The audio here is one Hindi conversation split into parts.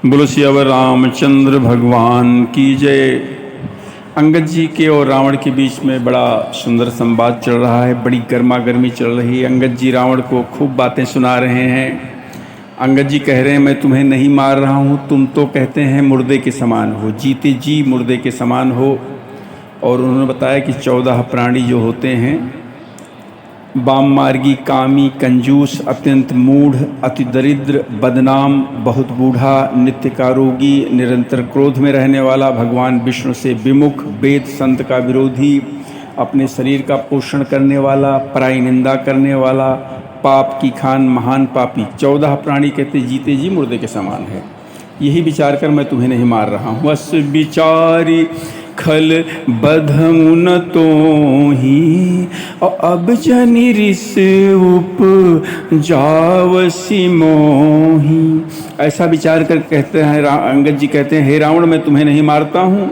बोलो सियावर रामचंद्र भगवान की जय। अंगद जी के और रावण के बीच में बड़ा सुंदर संवाद चल रहा है, बड़ी गर्मा गर्मी चल रही है। अंगद जी रावण को खूब बातें सुना रहे हैं। अंगद जी कह रहे हैं मैं तुम्हें नहीं मार रहा हूँ, तुम तो कहते हैं मुर्दे के समान हो, जीते जी मुर्दे के समान हो। और उन्होंने बताया कि 14 प्राणी जो होते हैं, वाममार्गी, कामी, कंजूस, अत्यंत मूढ़, अति दरिद्र, बदनाम, बहुत बूढ़ा, नित्य का रोगी, निरंतर क्रोध में रहने वाला, भगवान विष्णु से विमुख, वेद संत का विरोधी, अपने शरीर का पोषण करने वाला, पराई निंदा करने वाला, पाप की खान महान पापी, 14 प्राणी कहते जीते जी मुर्दे के समान है। यही विचार कर मैं तुम्हें नहीं मार रहा हूँ। अस विचारी खल बधमु न तोहि, और अब जनि रिस उप जावसी मोहि। ऐसा विचार कर कहते हैं अंगद जी कहते हैं, हे रावण मैं तुम्हें नहीं मारता हूँ,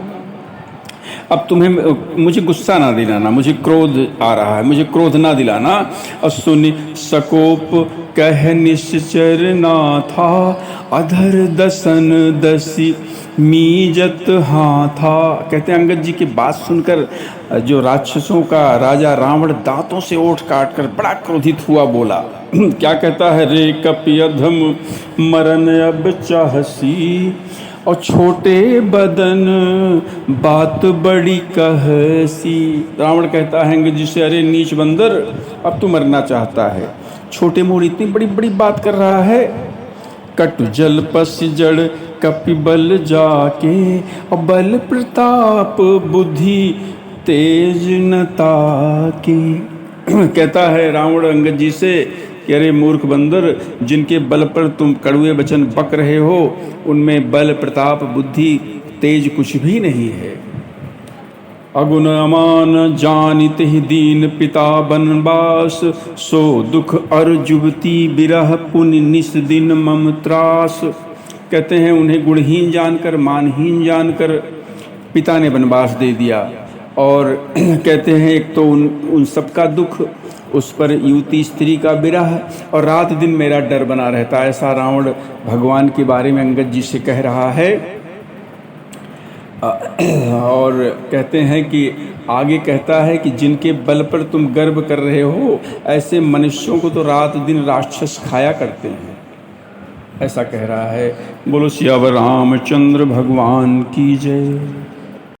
अब तुम्हें मुझे गुस्सा ना दिलाना, मुझे क्रोध आ रहा है, मुझे क्रोध ना दिलाना। और सुनि सकोप कह निश्चर ना था, अधर दसन दसी मीजत हाँ था। कहते हैं अंगद जी की बात सुनकर जो राक्षसों का राजा रावण दांतों से ओठ काट कर बड़ा क्रोधित हुआ, बोला क्या कहता है, रे कपि अधम मरन अब चाहसी, और छोटे बदन बात बड़ी कहसी। रावण कहता है अंगद जी से, अरे नीच बंदर, अब तू मरना चाहता है, छोटे मोड़ इतनी बड़ी बड़ी बात कर रहा है। कटु जल पस जड़ कपि बल जाके, और बल प्रताप बुद्धि तेज न ताके। कहता है रावण अंगद जी से कि अरे मूर्ख बंदर, जिनके बल पर तुम कड़वे वचन बक रहे हो, उनमें बल प्रताप बुद्धि तेज कुछ भी नहीं है। अगुण अमान जानित ही दीन पिता बनवास, सो दुख अर जुबती बिरह पुनि निस दिन मम त्रास। कहते हैं उन्हें गुणहीन जानकर, मानहीन जानकर पिता ने वनवास दे दिया। और कहते हैं एक तो उन सबका दुख, उस पर युवती स्त्री का विरह, और रात दिन मेरा डर बना रहता है। ऐसा रावण भगवान के बारे में अंगद जी से कह रहा है। और कहते हैं कि आगे कहता है कि जिनके बल पर तुम गर्व कर रहे हो, ऐसे मनुष्यों को तो रात दिन राक्षस खाया करते हैं, ऐसा कह रहा है। बोलो सियावर रामचंद्र भगवान की जय।